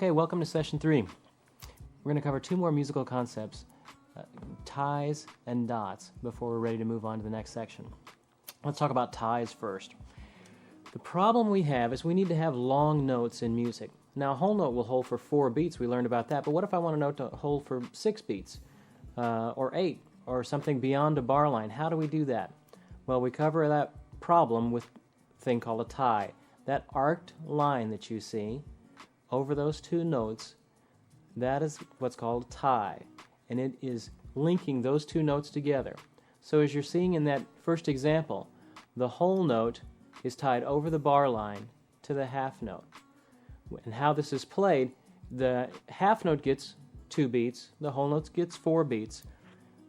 Okay, welcome to session 3. We're going to cover 2 more musical concepts, ties and dots, before we're ready to move on to the next section. Let's talk about ties first. The problem we have is we need to have long notes in music. Now, a whole note will hold for 4 beats. We learned about that. But what if I want a note to hold for 6 beats or 8 or something beyond a bar line? How do we do that? Well, we cover that problem with a thing called a tie. That arced line that you see over those 2 notes, that is what's called a tie. And it is linking those 2 notes together. So as you're seeing in that first example, the whole note is tied over the bar line to the half note. And how this is played, the half note gets 2 beats, the whole note gets 4 beats.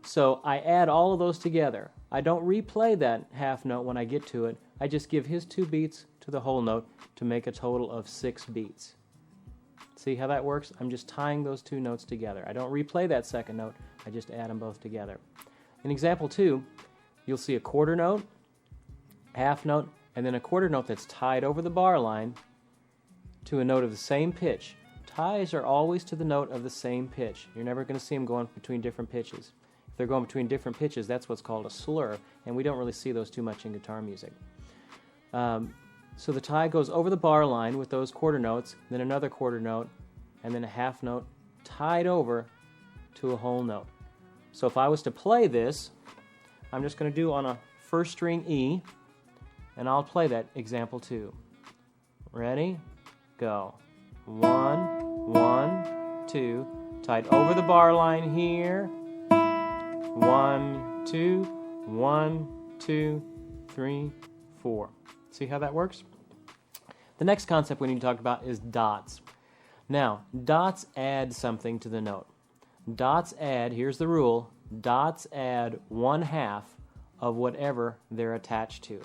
So I add all of those together. I don't replay that half note when I get to it. I just give his 2 beats to the whole note to make a total of 6 beats. See how that works? I'm just tying those 2 notes together. I don't replay that second note, I just add them both together. In example 2, you'll see a quarter note, half note, and then a quarter note that's tied over the bar line to a note of the same pitch. Ties are always to the note of the same pitch. You're never going to see them going between different pitches. If they're going between different pitches, that's what's called a slur, and we don't really see those too much in guitar music. So the tie goes over the bar line with those quarter notes, then another quarter note, and then a half note tied over to a whole note. So if I was to play this, I'm just going to do on a first string E, and I'll play that example 2. Ready? Go. 1, 1, 2, tied over the bar line here. 1, 2, 1, 2, 3, 4. See how that works? The next concept we need to talk about is dots. Now, dots add something to the note. Dots add, here's the rule, dots add 1/2 of whatever they're attached to.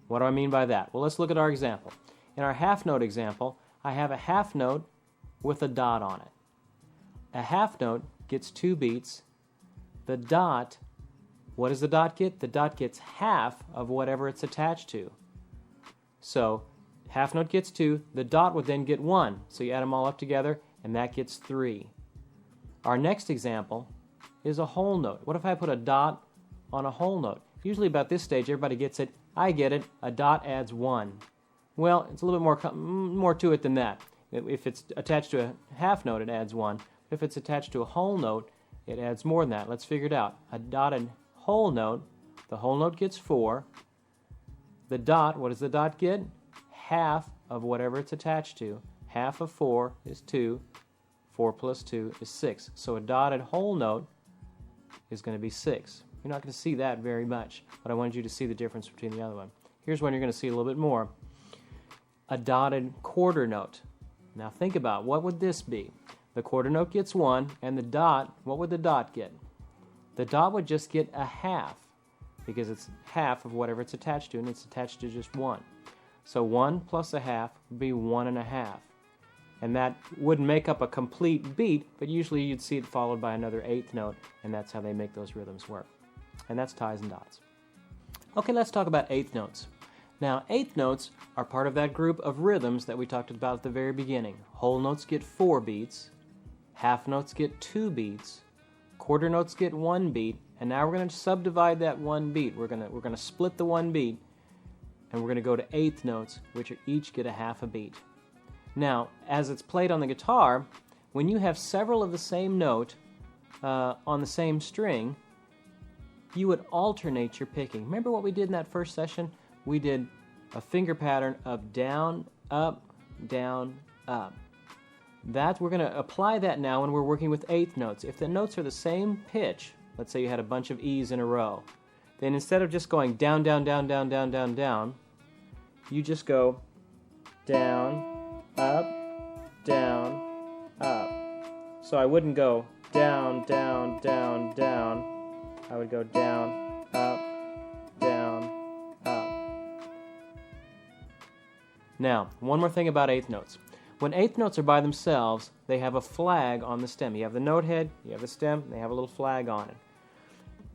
What do I mean by that? Well, let's look at our example. In our half note example, I have a half note with a dot on it. A half note gets 2 beats. The dot, what does the dot get? The dot gets half of whatever it's attached to. So, half note gets 2, the dot would then get 1. So you add them all up together, and that gets 3. Our next example is a whole note. What if I put a dot on a whole note? Usually about this stage, everybody gets it. I get it. A dot adds 1. Well, it's a little bit more to it than that. If it's attached to a half note, it adds 1. If it's attached to a whole note, it adds more than that. Let's figure it out. A dotted whole note, the whole note gets 4. The dot, what does the dot get? Half of whatever it's attached to. Half of 4 is 2. 4 plus 2 is 6. So a dotted whole note is going to be 6. You're not going to see that very much, but I wanted you to see the difference between the other one. Here's one you're going to see a little bit more. A dotted quarter note. Now think about, what would this be? The quarter note gets 1, and the dot, what would the dot get? The dot would just get a half, because it's half of whatever it's attached to, and it's attached to just 1. So 1 plus a half would be 1.5. And that wouldn't make up a complete beat, but usually you'd see it followed by another 8th note, and that's how they make those rhythms work. And that's ties and dots. Okay, let's talk about 8th notes. Now, 8th notes are part of that group of rhythms that we talked about at the very beginning. Whole notes get 4 beats, half notes get 2 beats, quarter notes get 1 beat, and now we're going to subdivide that 1 beat. We're going to split the 1 beat, and we're going to go to 8th notes, which each get a half a beat. Now, as it's played on the guitar, when you have several of the same note on the same string, you would alternate your picking. Remember what we did in that first session? We did a finger pattern of down, up, down, up. We're going to apply that now when we're working with 8th notes. If the notes are the same pitch, let's say you had a bunch of E's in a row, then instead of just going down, down, down, down, down, down, down, you just go down, up, down, up. So I wouldn't go down, down, down, down. I would go down, up, down, up. Now, one more thing about 8th notes. When 8th notes are by themselves, they have a flag on the stem. You have the note head, you have the stem, they have a little flag on it.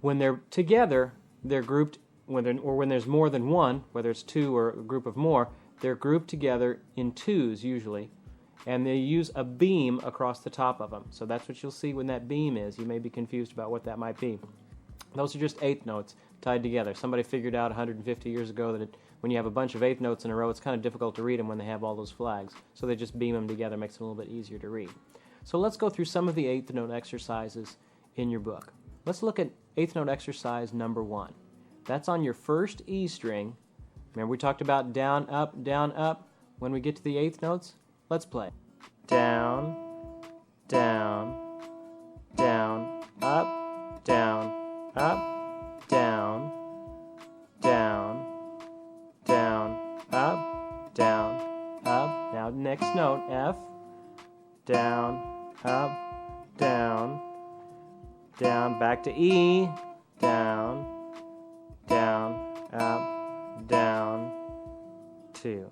When they're together, they're grouped, when there's more than one, whether it's 2 or a group of more, they're grouped together in 2s usually, and they use a beam across the top of them. So that's what you'll see when that beam is. You may be confused about what that might be. Those are just eighth notes tied together. Somebody figured out 150 years ago that when you have a bunch of eighth notes in a row, it's kind of difficult to read them when they have all those flags. So they just beam them together, makes it a little bit easier to read. So let's go through some of the eighth note exercises in your book. Let's look at eighth note exercise number 1. That's on your first E string. Remember we talked about down, up when we get to the eighth notes? Let's play. Down, down, down, up, down, up, down, down, down, up, down, up. Now next note, F. Down, up, down, down, back to E, down, down, up, down, 2.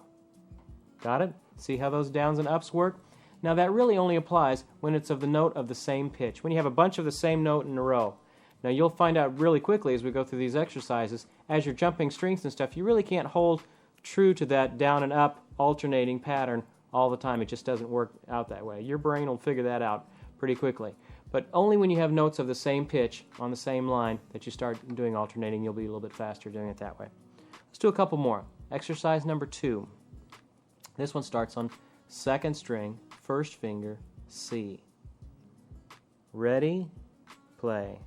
Got it? See how those downs and ups work? Now that really only applies when it's of the note of the same pitch, when you have a bunch of the same note in a row. Now you'll find out really quickly as we go through these exercises, as you're jumping strings and stuff, you really can't hold true to that down and up alternating pattern all the time. It just doesn't work out that way. Your brain will figure that out pretty quickly. But only when you have notes of the same pitch on the same line that you start doing alternating, you'll be a little bit faster doing it that way. Let's do a couple more. Exercise number 2. This one starts on second string, first finger, C. Ready? Play.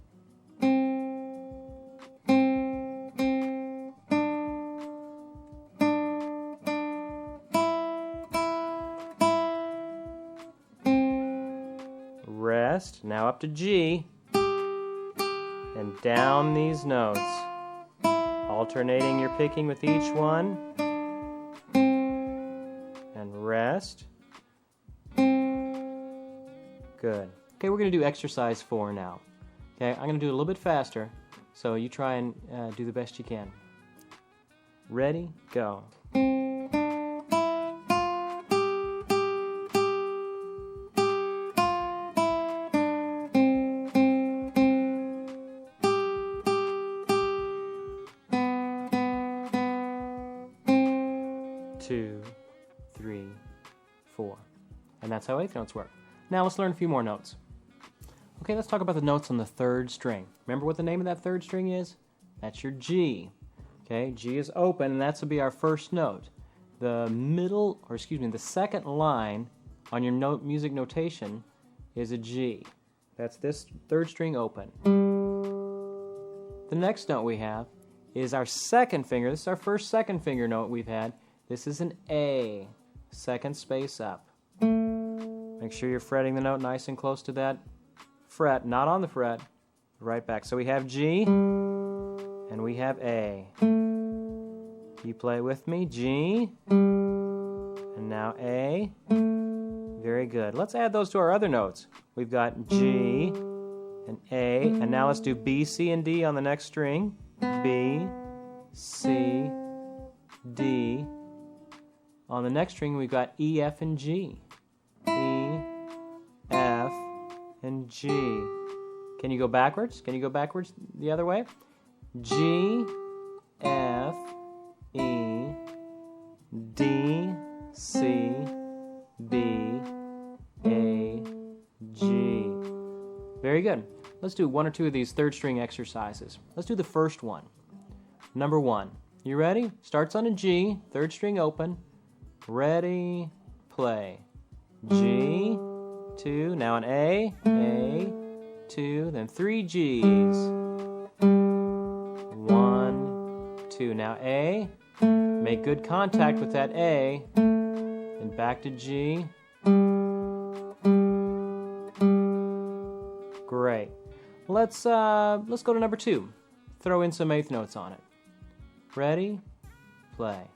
Rest. Now up to G. And down these notes. Alternating your picking with each one. And rest. Good. Okay, we're going to do exercise 4 now. Okay, I'm going to do it a little bit faster, so you try and do the best you can. Ready? Go. 2, 3, 4. And that's how eighth notes work. Now let's learn a few more notes. Okay, let's talk about the notes on the third string. Remember what the name of that third string is? That's your G. Okay, G is open, and that's will be our first note. The second line on your music notation is a G. That's this third string open. The next note we have is our second finger. This is our first second finger note we've had. This is an A, second space up. Make sure you're fretting the note nice and close to that fret, not on the fret, right back. So we have G, and we have A. You play with me, G, and now A. Very good. Let's add those to our other notes. We've got G and A, and now let's do B, C, and D on the next string. B, C, D. On the next string, we've got E, F, and G. E, F, and G. Can you go backwards? Can you go backwards the other way? G, F, E, D, C, B, A, G. Very good. Let's do one or two of these third string exercises. Let's do the first one. Number 1. You ready? Starts on a G, third string open. Ready, play. G, 2, now an A, 2, then 3 G's. 1, 2, now A, make good contact with that A, and back to G. Great. Let's go to number 2. Throw in some eighth notes on it. Ready, play.